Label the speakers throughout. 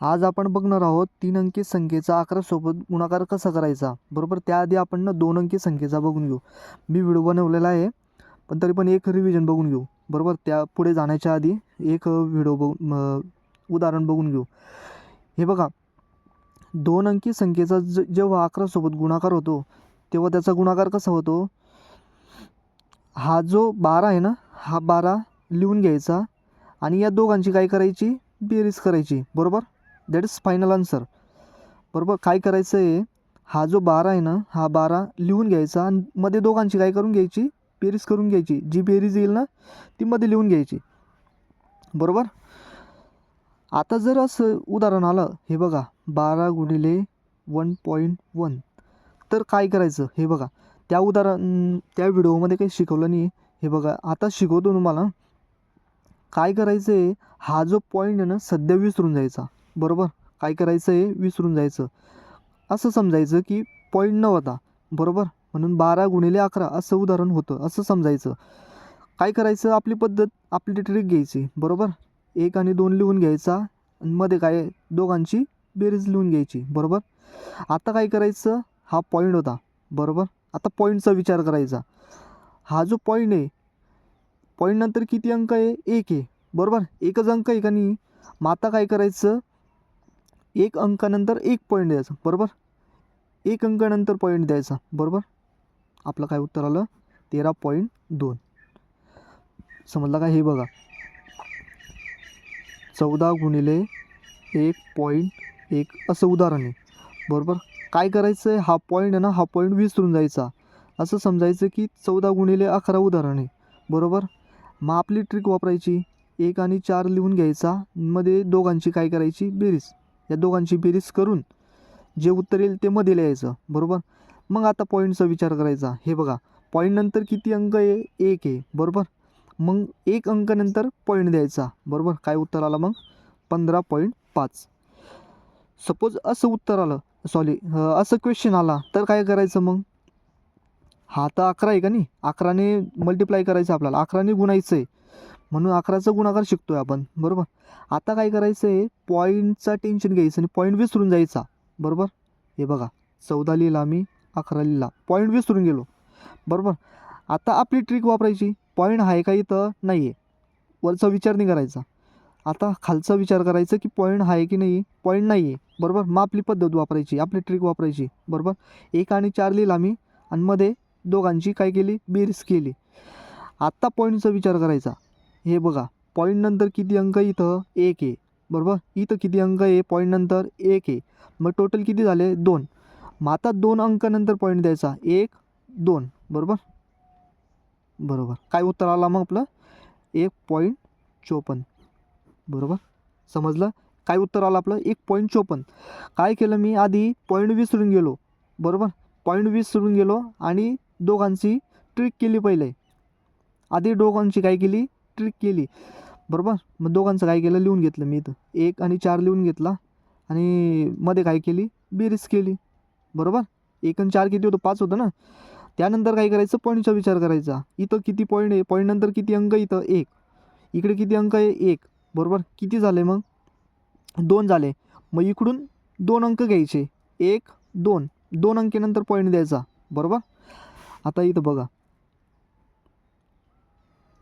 Speaker 1: आज आपण बघणार आहोत 3 अंकी संख्येचा 11 सोबत गुणाकार कसा करायचा. बरोबर, त्याआधी आपण 2 अंकी संख्येचा बघून घेऊ. मी व्हिडिओ बनवलेला आहे, पण तरी पण एक रिव्हिजन बघून घेऊ. बरोबर, त्या पुढे जाण्याच्या आधी एक उदाहरण बघून घेऊ. हे बघा, 2 अंकी संख्येचा जेव्हा 11 सोबत गुणाकार होतो तेव्हा त्याचा गुणाकार कसा होतो. हा जो 12 आहे ना, हा 12 लिहून घ्यायचा आणि या दोघांची काय करायची, बेरीज करायची. बरोबर, दॅट इज फायनल आन्सर. बरोबर, काय करायचं आहे, हा जो 12 आहे ना, हा 12 लिहून घ्यायचा आणि मध्ये दोघांची काय करून घ्यायची, बेरीज करून घ्यायची. जी बेरीज येईल ना ती मध्ये लिहून घ्यायची. बरोबर, आता जर असं उदाहरण आलं, हे बघा 12 गुणिले 1.1, तर काय करायचं. हे बघा, त्या व्हिडिओमध्ये काही शिकवलं नाही. हे बघा, आता शिकवतो तुम्हाला. काय करायचं आहे, हा जो पॉईंट आहे ना सध्या विसरून जायचा. बरोबर, काय करायचं आहे, विसरून जायचं. असं समजायचं की पॉईंट नव्हता. बरोबर, म्हणून 12 गुणिले 11 असं उदाहरण होतं, असं समजायचं. काय करायचं, आपली पद्धत, आपली ट्रिक घ्यायची. बरोबर, 1 आणि 2 लिहून घ्यायचा आणि मध्ये काय दोघांची बेरीज लिहून घ्यायची. बरोबर, आता काय करायचं, हा पॉईंट होता. बरोबर, आता पॉईंटचा विचार करायचा. हा जो पॉईंट आहे, पॉईंट नंतर किती अंक आहे, 1 आहे. बरोबर, एकच अंक आहे का नाही. मग आता काय करायचं, एक अंकानंतर एक पॉईंट द्यायचा. बरोबर, एक अंकानंतर पॉईंट द्यायचा. बरोबर, आपलं काय उत्तर आलं, 13.2. समजलं का. हे बघा, 14 गुणिले 1.1 असं उदाहरण आहे. बरोबर, काय करायचं आहे, हा पॉईंट आहे ना, हा पॉईंट विसरून जायचा. असं समजायचं की 14 गुणिले 11 उदाहरण आहे. बरोबर, मग आपली ट्रिक वापरायची. 1 आणि 4 लिहून घ्यायचा, मध्ये दोघांची काय करायची, बेरीज. या दोघांची बेरीज करून जे उत्तर येईल ते मध्ये लिहायचं. बरोबर, मग आता पॉईंटचा विचार करायचा. हे बघा, पॉईंट नंतर किती अंक आहे, 1 आहे. बरोबर, मग एक अंकानंतर पॉईंट द्यायचा. बरोबर, काय उत्तर आलं मग, 15.5. सपोज असं उत्तर आलं, असं क्वेश्चन आला तर काय करायचं मग. हा तर 11 आहे का नाही, 11ने मल्टिप्लाय करायचं आपल्याला, 11ने गुणायचं आहे. म्हणून 11चा गुणाकार शिकतोय आपण. बरोबर, आता काय करायचं आहे, पॉईंटचा टेन्शन घ्यायचं आणि पॉईंट विसरून जायचा. बरोबर, हे बघा, 14 लिहिला मी, 11 लिहिला, पॉईंट विसरून गेलो. बरोबर, आता आपली ट्रिक वापरायची. पॉईंट आहे का इथं, नाही आहे. वरचा विचार नाही करायचा. आता खालचा विचार करायचा की पॉईंट आहे की नाही. पॉईंट नाही आहे. बरोबर, मग आपली पद्धत वापरायची, आपली ट्रिक वापरायची. बरोबर, 1 आणि 4 लिहिला मी आणि मध्ये दोघांची काय केली, बेरीज केली. आत्ता पॉईंटचा विचार करायचा. हे बघा, पॉईंट नंतर किती अंक, इथं 1 आहे. बरोबर, इथं किती अंक आहे, पॉईंट नंतर 1 आहे. मग टोटल किती झाले, 2. मग आता 2 अंकानंतर पॉईंट द्यायचा, 1, 2. बरोबर, बरोबर, काय उत्तर आलं मग आपलं, 1.54. बरोबर, समजलं, काय उत्तर आलं आपलं, 1.54. काय केलं मी, आधी पॉईंट विसरून गेलो. बरोबर, पॉईंट विसरून गेलो आणि दोघांची ट्रिक केली पहिले. आधी दोघांची काय केली, ट्रिक केली. बरोबर, मग दोघांचं काय केलं, लिहून घेतलं मी इथं, 1 आणि 4 लिहून घेतला आणि मध्ये काय केली, बेरीज केली. बरोबर, 1 आणि 4 किती होतं, 5 होतं ना. त्यानंतर काय करायचं, पॉईंटचा विचार करायचा. इथं किती पॉईंट आहे, पॉईंट नंतर किती अंक, इथं 1, इकडे किती अंक आहे, 1. बरोबर, किती झाले मग, 2 झाले. मग इकडून 2 अंक घ्यायचे, 1, 2, 2 अंकीनंतर पॉईंट द्यायचा. बरोबर, आता इथं बघा,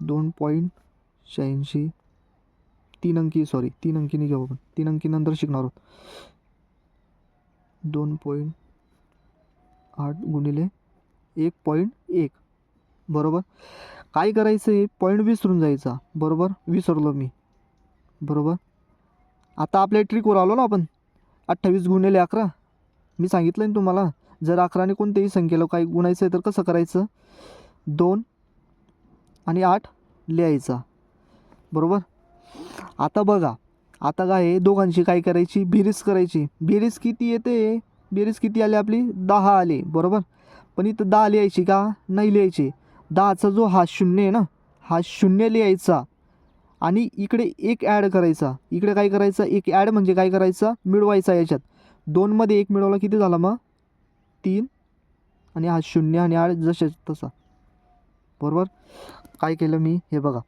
Speaker 1: 2.86, 3 अंकी, सॉरी 3 अंकीने घेऊ आपण, 3 अंकी नंतर शिकणार आहोत. 2.8 गुणिले 1.1. बरोबर, काय करायचं आहे, पॉईंट विसरून जायचा. बरोबर, विसरलो मी. बरोबर, आता आपल्या ट्रिकवर आलो ना आपण. 28 गुणिले 11, मी सांगितलं ना तुम्हाला, जर 11ने कोणत्याही संख्येला काही गुणायचं आहे तर कसं करायचं, 2 आणि 8 लिहायचा. बरोबर, आता बघा, आता काय आहे, दोघांची काय करायची, बेरीज करायची. बेरीज किती येते, बेरीज किती आली आपली, 10 आली. बरोबर, पण इथं 10 लिहायची का, नाही लिहायची. 10चा जो हा शून्य आहे ना, हा शून्य लिहायचा आणि इकडे एक ॲड करायचा. इकडे काय करायचं, एक ॲड म्हणजे काय करायचा, मिळवायचा. याच्यात 2मध्ये 1 मिळवला, किती झाला मग, 3. आणि हा शून्य आणि 8 जसे तसा. बरोबर, काय केलं मी, हे बघा,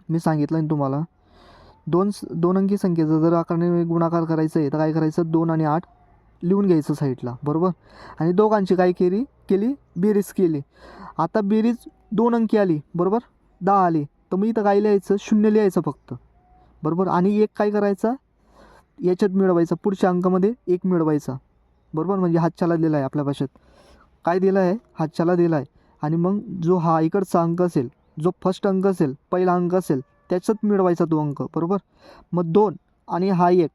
Speaker 1: मी सांगितलं ना तुम्हाला, दोन अंकी संख्येचा जर अकराने गुणाकार करायचं आहे तर काय करायचं, 2 आणि 8 लिहून घ्यायचं साईडला, बरोबर. आणि दोघांची काय केली बेरीज केली. आता बेरीज 2 अंकी आली, बरोबर, 10 आली, तर मग इथं काय लिहायचं, 0 लिहायचं फक्त, बरोबर. आणि एक काय करायचा याच्यात मिळवायचा, पुढच्या अंकामध्ये 1 मिळवायचा, बरोबर. म्हणजे हातच्याला दिला आहे आपल्या भाषेत, काय दिलं आहे, हातच्याला दिला आहे. आणि मग जो हा इकडचा अंक असेल, जो फर्स्ट अंक असेल, पहिला अंक असेल, त्याच्यात मिळवायचा तो अंक, बरोबर. मग 2 आणि हा 1,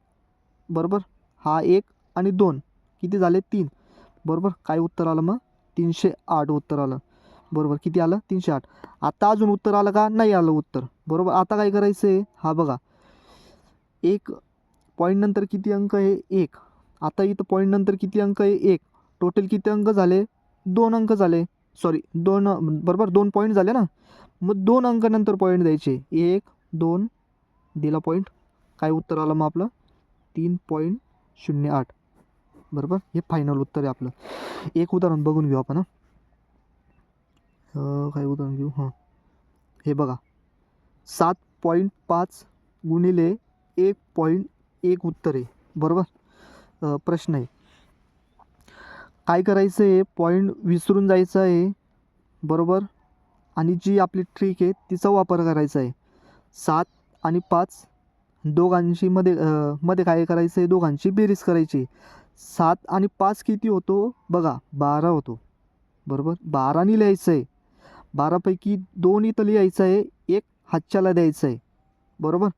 Speaker 1: बरोबर, हा 1 आणि 2 किती झाले, 3, बरोबर. काय उत्तर आलं मग, 308 उत्तर आलं, बरोबर. किती आलं, 308. आता अजून उत्तर आलं का, नाही आलं उत्तर, बरोबर. आता काय करायचं आहे, हा बघा, एक पॉईंट नंतर किती अंक आहे, 1. आता इथं पॉईंट नंतर किती अंक आहे, 1. टोटल किती अंक झाले, 2 अंक झाले, सॉरी 2, बरोबर, 2 पॉईंट झाले ना. मग 2 अंक नंतर पॉईंट द्यायचे, 1 2 दिला पॉईंट, काय उत्तर आलं मग आपलं, 3.08, बरोबर. हे फायनल उत्तर आहे आपलं. एक उदाहरण बघून घेऊ आपण. काय उदाहरण घेऊ, हां, हे बघा, 7.5 गुणिले 1.1 उत्तर आहे, बरोबर. प्रश्न आहे, काय करायचं आहे, पॉईंट विसरून जायचं आहे, बरोबर. आणि जी आपली ट्रिक आहे तिचा वापर करायचा आहे. 7 आणि 5 दोघांची मध्ये काय करायचं आहे, दोघांची बेरीज करायची. 7 आणि 5 किती होतो बघा, 12 होतो, बरोबर. 12 लिहायचं आहे, 12पैकी 2 इथं लिहायचं आहे, 1 हातच्याला द्यायचं आहे, बरोबर.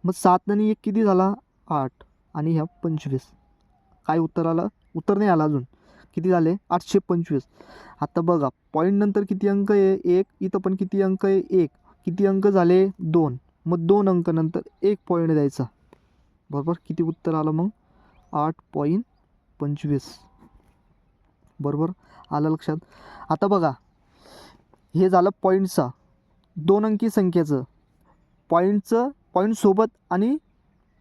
Speaker 1: मग 7 आणि 1 किती झाला, 8 आणि ह्या 25. काय उत्तर आलं, उत्तर नाही आलं अजून, किती झाले, 825. आता बघा, पॉईंट नंतर किती अंक आहे, 1, इथं पण किती अंक आहे, 1, किती अंक झाले, 2. मग 2 अंक नंतर 1 पॉईंट द्यायचा, बरोबर. किती उत्तर आलं मग, 8.25, बरोबर. आलं लक्षात. आता बघा, हे झालं पॉईंटचा, 2 अंकी संख्येचं, पॉईंटसोबत आणि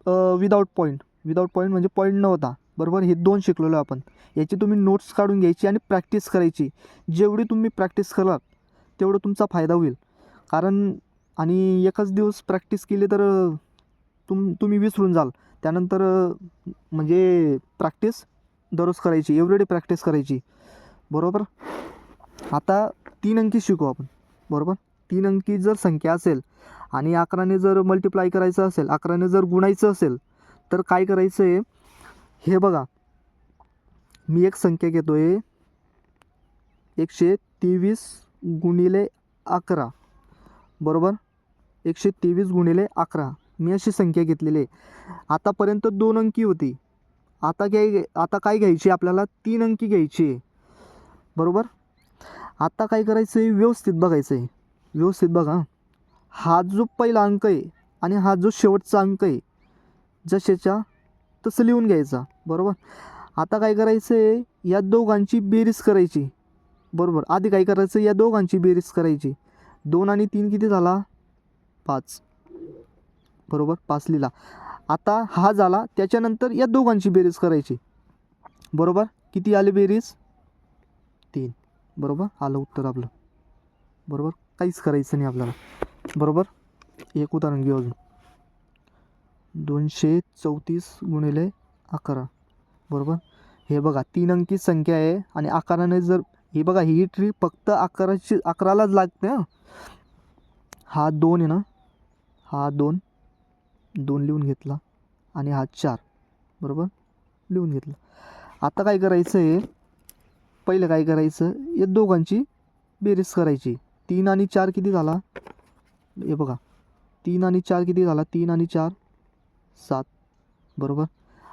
Speaker 1: विदाऊट पॉईंट म्हणजे पॉईंट नव्हता, बरोबर. हे 2 शिकलेलो आपण. याची तुम्ही नोट्स काढून घ्यायची आणि प्रॅक्टिस करायची. जेवढी तुम्ही प्रॅक्टिस कराल तेवढं तुमचा फायदा होईल. कारण आणि एकच दिवस प्रॅक्टिस केली तर तुम्ही विसरून जाल. त्यानंतर म्हणजे प्रॅक्टिस दररोज करायची, एव्हरीडे प्रॅक्टिस करायची, बरोबर. आता 3 अंकी शिकू आपण, बरोबर. 3 अंकी जर संख्या असेल आणि 11ने जर मल्टिप्लाय करायचं असेल, 11ने जर गुणायचं असेल, तर काय करायचं आहे, हे बघा, मी एक संख्या घेतो आहे, 123 गुणिले 11, बरोबर. 123 गुणिले 11 मी अशी संख्या घेतलेली आहे. आतापर्यंत 2 अंकी होती, आता काय घ्यायची आपल्याला, 3 अंकी घ्यायची आहे, बरोबर. आता काय करायचं आहे, व्यवस्थित बघायचं आहे, व्यवस्थित बघा. हा जो पहिला अंक आहे आणि हा जो शेवटचा अंक आहे, जशाच्या तसं लिहून घ्यायचा, बरोबर. आता काय करायचं आहे, या दोघांची बेरीज करायची, बरोबर. आधी काय करायचं, या दोघांची बेरीज करायची. 2 आणि 3 किती झाला, 5, बरोबर. 5 लिहिला. आता हा झाला, त्याच्यानंतर या दोघांची बेरीज करायची, बरोबर. किती आली बेरीज, 3, बरोबर. आलं उत्तर आपलं, बरोबर. काहीच करायचं नाही आपल्याला, बरोबर. एक उदाहरण घेऊ अजून, 234 गुणिले 11, बरोबर. हे बघा, 3 अंकी संख्या आहे आणि 11ने जर, हे बघा, ही ट्रिक फक्त 11लाच लागते. हा 2 आहे ना, हा 2 लिहून घेतला आणि हा 4, बरोबर, लिहून घेतला. आता काय करायचं आहे, पहिलं काय करायचं, या दोघांची बेरीज करायची. 3 आणि 4 किती झाला, हे बघा, 3 आणि 4 किती झाला, 3 आणि 4 7, बरोबर.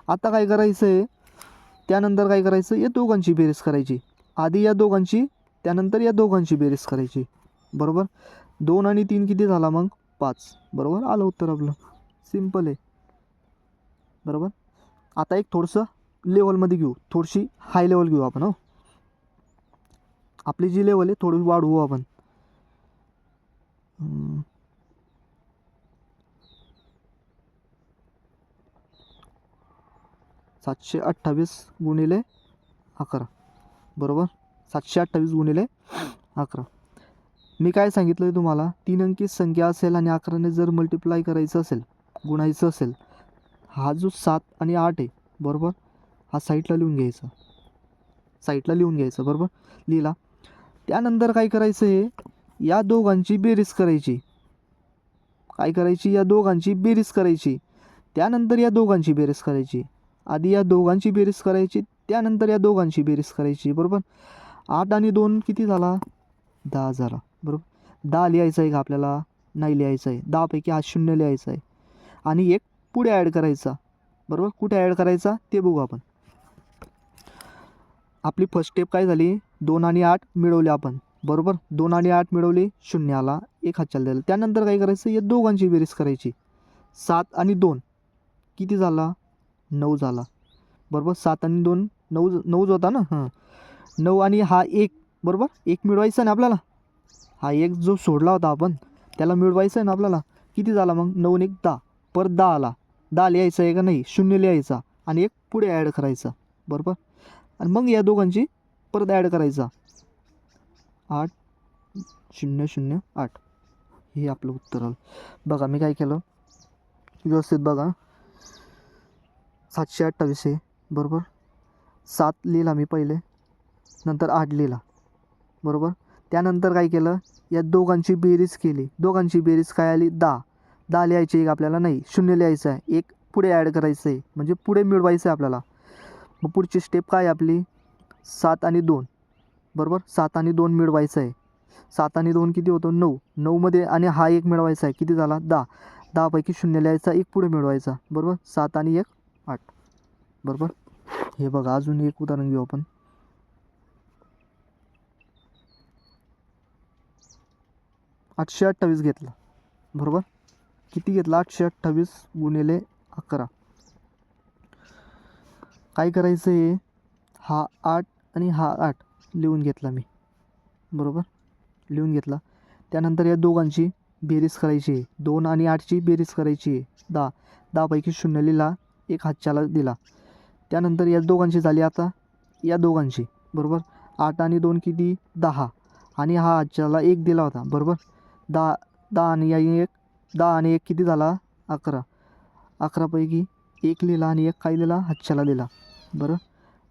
Speaker 1: आता काय करायचं आहे, त्यानंतर काय करायचं, या दोघांची बेरीज करायची. आधी या दोघांची, त्यानंतर या दोघांची बेरीज करायची, बरोबर. 2 आणि 3 किती झाला मग, 5, बरोबर. आलं उत्तर आपलं, सिम्पल आहे, बरोबर. आता एक थोडंसं लेवलमध्ये घेऊ, थोडीशी हाय लेवल घेऊ आपण. हो, आपली जी लेवल आहे थोडी वाढवू आपण. 728 गुणिले 11, बरोबर. 728 गुणिले 11. मी काय सांगितलं आहे तुम्हाला, 3 अंकी संख्या असेल आणि 11ने जर मल्टिप्लाय करायचं असेल, गुणायचं असेल, हा जो 7 आणि 8 आहे बरोबर, हा साईडला लिहून घ्यायचा, साईडला लिहून घ्यायचं बरोबर, लिहिला. त्यानंतर काय करायचं आहे, या दोघांची बेरीज करायची. काय करायची, या दोघांची बेरीज करायची. त्यानंतर या दोघांची बेरीज करायची. आधी या दोघांची बेरीज करायची, त्यानंतर या दोघांची बेरीज करायची बरोबर. 8 आणि 2 किती झाला, 10 झाला बरोबर. 10 लिहायचं आहे का आपल्याला, नाही लिहायचं आहे. 10 पैकी हा 0 लिहायचा आहे आणि एक पुढे ॲड करायचा बरोबर. कुठे ॲड करायचा ते बघू आपण. आपली फर्स्ट स्टेप काय झाली, 2 आणि 8 मिळवले आपण बरोबर. 2 आणि 8 मिळवले, 0 आला, एक हातच्याला दिला. त्यानंतर काय करायचं, या दोघांची बेरीज करायची. 7 आणि 2 किती झाला, 9 झाला बरोबर. 7 आणि 2 9 होता ना, हां 9 आणि हा 1 बरोबर. 1 मिळवायचा ना आपल्याला, हा 1 जो सोडला होता आपण त्याला मिळवायचा आहे ना आपल्याला. किती झाला मग, 9 आणि 1 10, परत 10 आला. 10 लिहायचा आहे का नाही, 0 लिहायचा आणि एक पुढे ॲड करायचा बरोबर. आणि मग या दोघांची परत ॲड करायचा, 8 0 0 8, हे आपलं उत्तर आलं. बघा मी काय केलं व्यवस्थित बघा. 728 आहे बरोबर. 7 लिहिला मी पहिले, नंतर 8 लिहिला बरोबर. त्यानंतर काय केलं, या दोघांची बेरीज केली. दोघांची बेरीज काय आली, 10. 10 लिहायची आहे आपल्याला, नाही 0 लिहायचं आहे, एक पुढे ॲड करायचं आहे म्हणजे पुढे मिळवायचं आहे आपल्याला. मग पुढची स्टेप काय आपली, 7 आणि 2 बरोबर. 7 आणि 2 मिळवायचं आहे. 7 आणि 2 किती होतं, 9. 9मध्ये आणि हा 1 मिळवायचा आहे, किती झाला, 10. 10 पैकी 0 लिहायचा, एक पुढे मिळवायचा बरोबर. 7 आणि 1 8 बरोबर. हे बघा अजून एक उदाहरण घेऊ आपण. 828 घेतला बरोबर. किती घेतला, 828 गुणिले 11. काय करायचं आहे, हा 8 आणि हा 8 लिहून घेतला मी बरोबर, लिहून घेतला. त्यानंतर या दोघांची बेरीज करायची आहे. 2 आणि 8ची बेरीज करायची आहे, 10. 10 पैकी 0 लिहिला, एक हातच्याला दिला. त्यानंतर या दोघांची झाली आता या दोघांची बरोबर. 8 आणि 2 किती, 10 आणि हा हातच्याला 1 दिला होता बरोबर. 10 10 आणि 1 10 आणि 1 किती झाला, 11. 11 पैकी 1 लिहिला आणि एक काय दिला, हातच्याला दिला बरं.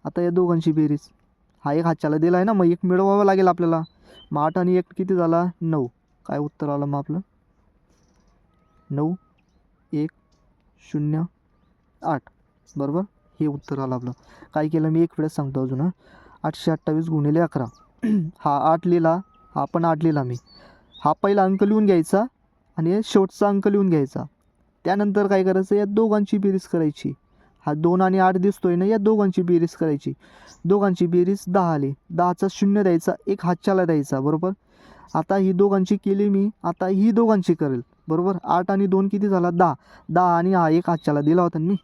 Speaker 1: आता या दोघांची बेरीज, हा एक हातच्याला दिला आहे ना, मग एक मिळवावं लागेल आपल्याला. मग 8 आणि 1 किती झाला, 9. काय उत्तर आलं मग आपलं, 9 1 0 8 बरोबर. हे उत्तर आलं आपलं. काय केलं मी एक वेळेस सांगतो अजून, 828 गुणिले 11. हा 8 लिहिला, हा पण 8 लिहिला मी. हा पहिला अंक लिहून घ्यायचा आणि शेवटचा अंक लिहून घ्यायचा. त्यानंतर काय करायचं, या दोघांची बेरीज करायची. हा 2 आणि 8 दिसतोय ना, या दोघांची बेरीज करायची. दोघांची बेरीज 10 आली, 10चा 0 द्यायचा, एक हातच्याला द्यायचा बरोबर. आता ही दोघांची केली मी, आता ही दोघांची करेल बरोबर. 8 आणि 2 किती झाला, 10. 10 आणि हा एक हातच्याला दिला होता मी,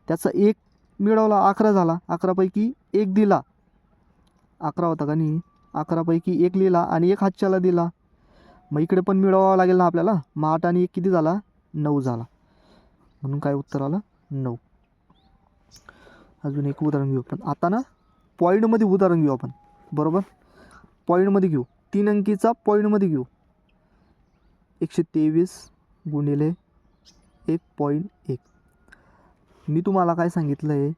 Speaker 1: त्याचा एक मिळवला, 11 झाला. 11 पैकी 1 दिला, 11 होता का नाही, 11 पैकी 1 लिहिला आणि एक हातच्याला दिला. मग इकडे पण मिळवावं लागेल ना आपल्याला. मग 8 आणि 1 किती झाला, 9 झाला. म्हणून काय उत्तर आलं, 9. अजून एक उदाहरण घेऊ आपण आता ना, पॉईंटमध्ये उदाहरण घेऊ आपण बरोबर. पॉईंटमध्ये घेऊ, 3 अंकीचा पॉईंटमध्ये घेऊ. 123 गुणिले 1.1. मी तुम्हाला काय सांगितलं आहे,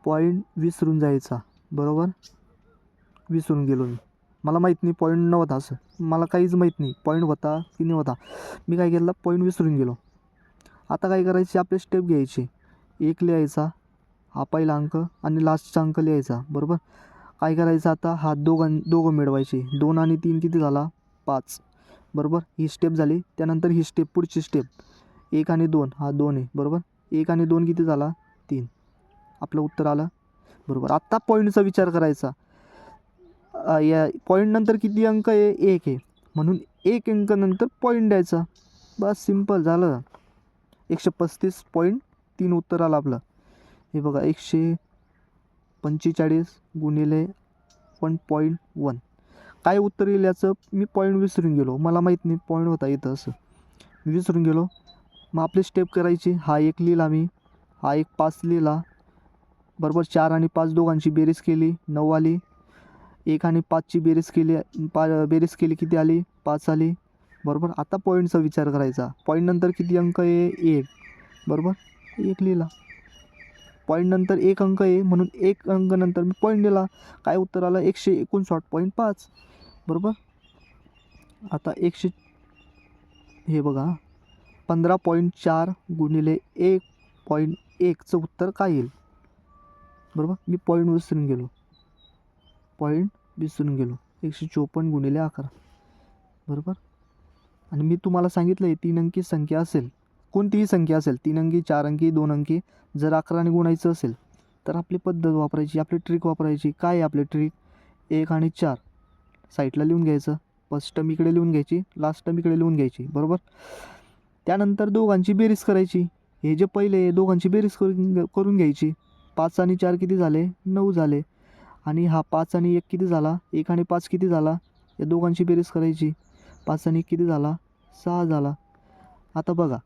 Speaker 1: पॉईंट विसरून जायचा बरोबर. विसरून गेलो मी, मला माहीत नाही पॉईंट नव्हता, असं मला काहीच माहीत नाही पॉईंट होता की नाही होता. मी काय केलं, पॉईंट विसरून गेलो. आता काय करायची, आपले स्टेप घ्यायची. 1 लिहायचा, हा पहिला अंक आणि लास्टचा अंक लिहायचा बरोबर. काय करायचं आता, हा दोघं मिळवायचे. 2 आणि 3 किती झाला, 5 बरोबर. ही स्टेप झाली. त्यानंतर ही स्टेप, पुढची स्टेप 1 आणि 2, हा 2 आहे बरोबर. 1 आणि 2 किती झाला, 3. आपलं उत्तर आलं बरोबर. आत्ता पॉईंटचा विचार करायचा. या पॉईंट नंतर किती अंक आहे, 1 आहे, म्हणून 1 अंक नंतर पॉईंट द्यायचा, बस सिम्पल झालं. 135.3 उत्तर आलं आपलं. हे बघा 145 गुणिले 1.1. काय उत्तर येईल याचं, मी पॉईंट विसरून गेलो, मला माहीत नाही पॉईंट होता इथं, असं मी विसरून गेलो. मग आपली स्टेप करायची. हा 1 लिहिला मी, हा 1 5 लिहिला बरोबर. 4 आणि 5 दोघांची बेरीज केली, 9 आली. 1 आणि 5ची बेरीज केली किती आली, 5 आली बरोबर. आता पॉईंटचा विचार करायचा. पॉईंट नंतर किती अंक आहे, 1. बरोबर 1 लिहिला. पॉईंट नंतर 1 अंक आहे म्हणून 1 अंक नंतर मी पॉईंट दिला. काय उत्तर आलं 159.5. बरोबर. आता हे बघा 15.4 गुणिले 1.1चं उत्तर काय येईल. बरोबर. मी पॉईंट विसरून गेलो 154 गुणिले 11. बरोबर. आणि मी तुम्हाला सांगितलं आहे 3 अंकी संख्या असेल, कोणतीही संख्या असेल, 3 अंकी, 4 अंकी, 2 अंकी, जर 11ने गुणायचं असेल तर आपली पद्धत वापरायची, आपली ट्रिक वापरायची. काय आहे आपली ट्रिक? 1 आणि 4 साईडला लिहून घ्यायचं. फर्स्ट टर्म इकडे लिहून घ्यायची, लास्ट टर्म इकडे लिहून घ्यायची. बरोबर. त्यानंतर दोघांची बेरीज करायची. हे जे पहिले दोघांची बेरीज करून घ्यायची. 5 आणि 4 किती झाले? 9 झाले. आणि हा 5 आणि 1 किती झाला? 1 आणि 5 किती झाला? या दोघांची बेरीज करायची. 5 आणि 1 किती झाला? 6 झाला. आता बघा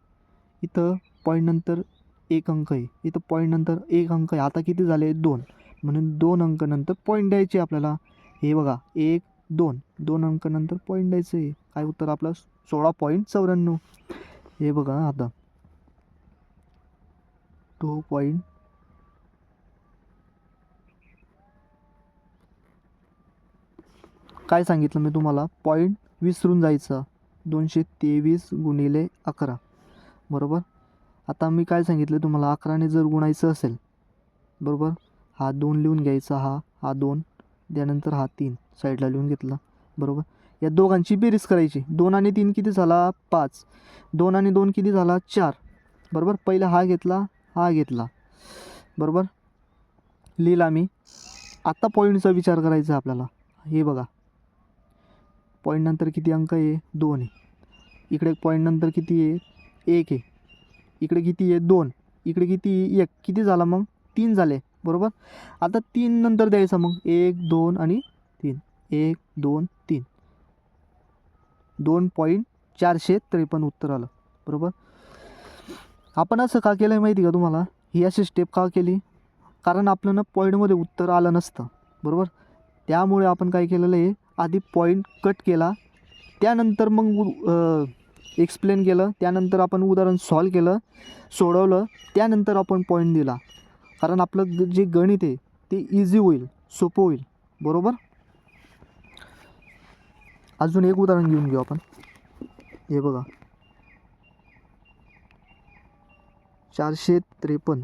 Speaker 1: इथं पॉईंट नंतर 1 अंक आहे, इथं पॉईंट नंतर 1 अंक आहे. आता किती झाले? 2. म्हणून 2 अंक नंतर पॉईंट द्यायचे आपल्याला. हे बघा 1 2 2 अंक नंतर पॉईंट द्यायचं आहे. काय उत्तर आपलं? 16.94. हे बघा आता 2. काय सांगितलं मी तुम्हाला? पॉईंट विसरून जायचं. 223 गुणिले 11. बरोबर. आता मी काय सांगितलं तुम्हाला? 11ने जर गुणायचं असेल, बरोबर, हा 2 लिहून घ्यायचा, हा 2, त्यानंतर हा 3 साईडला लिहून घेतला. बरोबर. या दोघांची बेरीज करायची. 2 आणि 3 किती झाला? 5. 2 आणि 2 किती झाला? 4. बरोबर. पहिला हा घेतला, हा घेतला. बरोबर. लिहिला मी. आता पॉईंटचा विचार करायचा आपल्याला. हे बघा पॉईंट नंतर किती अंक आहे? 2 आहे. इकडे पॉईंट नंतर किती आहे? 1 आहे. इकडे किती आहे? 2. इकडे किती? 1. किती झाला मग? 3 झाले. बरोबर. आता 3 नंतर द्यायचा मग 1 2 आणि 3. 1 2 3. 2.453 उत्तर आलं. बरोबर. आपण असं का केलं आहे माहिती का तुम्हाला? ही अशी स्टेप का केली? कारण आपलं ना पॉईंटमध्ये उत्तर आलं नसतं. बरोबर. त्यामुळे आपण काय केलेलं आहे, आधी पॉईंट कट केला, त्यानंतर मग एक्सप्लेन केलं, त्यानंतर आपण उदाहरण सॉल्व केलं, सोडवलं, त्यानंतर आपण पॉईंट दिला. कारण आपलं जे गणित आहे ते इझी होईल, सोपं होईल. बरोबर. अजून एक उदाहरण घेऊन घेऊ आपण. हे बघा 453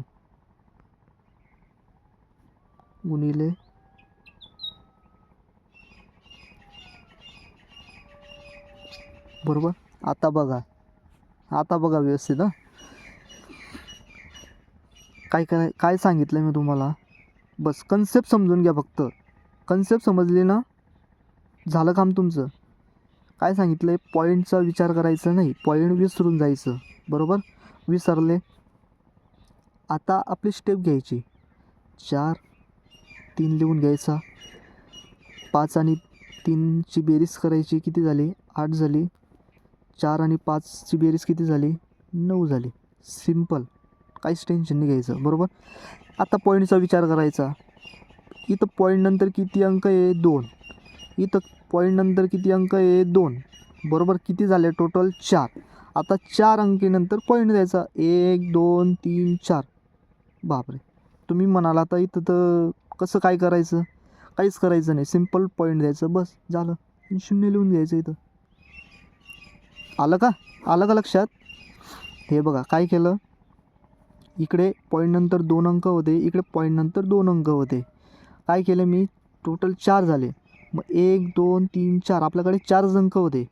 Speaker 1: गुणिले बरोबर. आता बघा व्यवस्थित. काय सांगितलं मी तुम्हाला? बस कन्सेप्ट समजून घ्या. फक्त कन्सेप्ट समजली ना झालं काम तुमचं. काय सांगितलं आहे? पॉईंटचा विचार करायचा नाही, पॉईंट विसरून जायचं. बरोबर. विसरले. आता आपली स्टेप घ्यायची. 4 3 लिहून घ्यायचा. 5 आणि 3ची बेरीज करायची. किती झाली? 8 झाली. 4 आणि 5ची बेरीज किती झाली? 9 झाली. सिम्पल. काहीच टेन्शन नाही घ्यायचं. बरोबर. आता पॉईंटचा विचार करायचा. इथं पॉईंट नंतर किती अंक आहे? 2. इथं पॉईंट नंतर किती अंक आहे? 2. बरोबर. किती झाले टोटल? 4. आता 4 अंकीनंतर पॉईंट द्यायचा. 1 2 3 4. बापरे. तुम्ही म्हणाल आता इथं तर कसं काय करायचं? काहीच करायचं नाही. सिम्पल पॉईंट द्यायचं, बस झालं. 0 लिहून घ्यायचं इथं. आलं का लक्षात? हे बघा काय केलं, इकडे पॉईंट नंतर 2 अंक होते, इकडे पॉईंट नंतर 2 अंक होते. काय केलं मी? टोटल 4 झाले. मग 1 2 3 4 आपल्याकडे 4 अंक होते.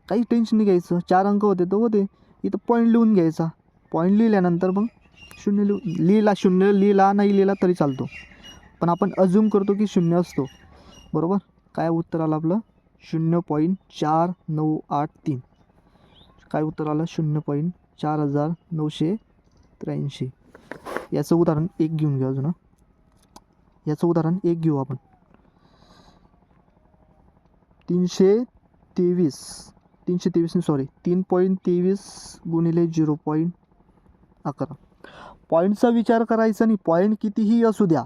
Speaker 1: काही टेन्शन नाही घ्यायचं. 4 अंक होते तर होते. इथं पॉईंट लिहून घ्यायचा. पॉईंट लिहिल्यानंतर मग 0 लिहिला, 0 लिहिला नाही लिहिला तरी चालतो, पण आपण अज्यूम करतो की 0 असतो. बरोबर. काय उत्तर आलं आपलं? 0.4983. काय उत्तर आलं? 0.4983. याचं उदाहरण एक घेऊन घेऊ अजून. याचं उदाहरण एक घेऊ आपण. 3.23 गुणिले 0.11. पॉईंटचा विचार करायचा नाही. पॉईंट कितीही असू द्या,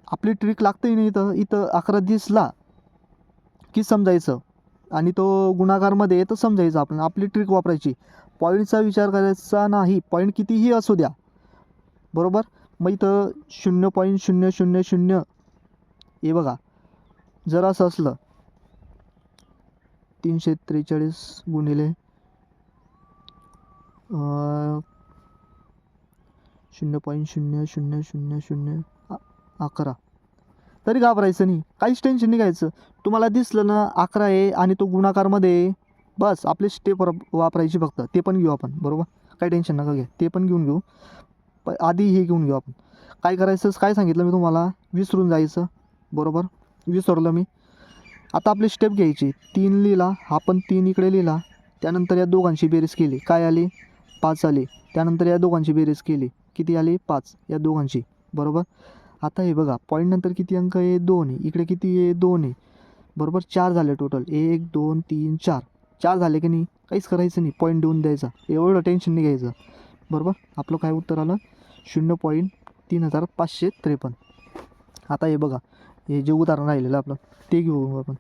Speaker 1: आपली ट्रिक लागते नाही. इथं 11 दिसला की समजायचं, आणि तो गुणाकारमध्ये तर समजायचं. आपण आपली ट्रिक वापरायची. पॉईंटचा विचार करायचा नाही, पॉईंट कितीही असू द्या, बरोबर. मग इथं 0.000 हे बघा, जर असं असलं 343 गुणिले 0.000011 तरी घाबरायचं नाही, काहीच टेन्शन नाही घ्यायचं. तुम्हाला दिसलं ना 11 आहे आणि तो गुणाकारमध्ये आहे, बस आपले स्टेप वापरायची फक्त. ते पण घेऊ आपण, बरोबर. काही टेन्शन नका घ्या, ते पण घेऊन घेऊ. आधी हे घेऊन घेऊ आपण. काय करायचं, काय सांगितलं मी तुम्हाला, विसरून जायचं, बरोबर. विसरलो मी. आता आपली स्टेप घ्यायची. 3 लिहिला, हा पण 3 इकडे लिहिला. त्यानंतर या दोघांची बेरीज केली, काय आली, 5 आली. त्यानंतर या दोघांची बेरीज केली, किती आली, 5, या दोघांची, बरोबर. आता हे बघा, पॉईंट नंतर किती अंक आहे, 2 आहे. इकडे किती आहे, 2 आहे, बरोबर. 4 झाले टोटल, 1 2 3 4, 4 झाले की नाही. काहीच करायचं नाही, पॉईंट देऊन द्यायचा, एवढं टेन्शन नाही घ्यायचं, बरोबर. आपलं काय उत्तर आलं, 0.3553. आता हे बघा, हे जे उदाहरण राहिलेलं आपलं ते घेऊ आपण.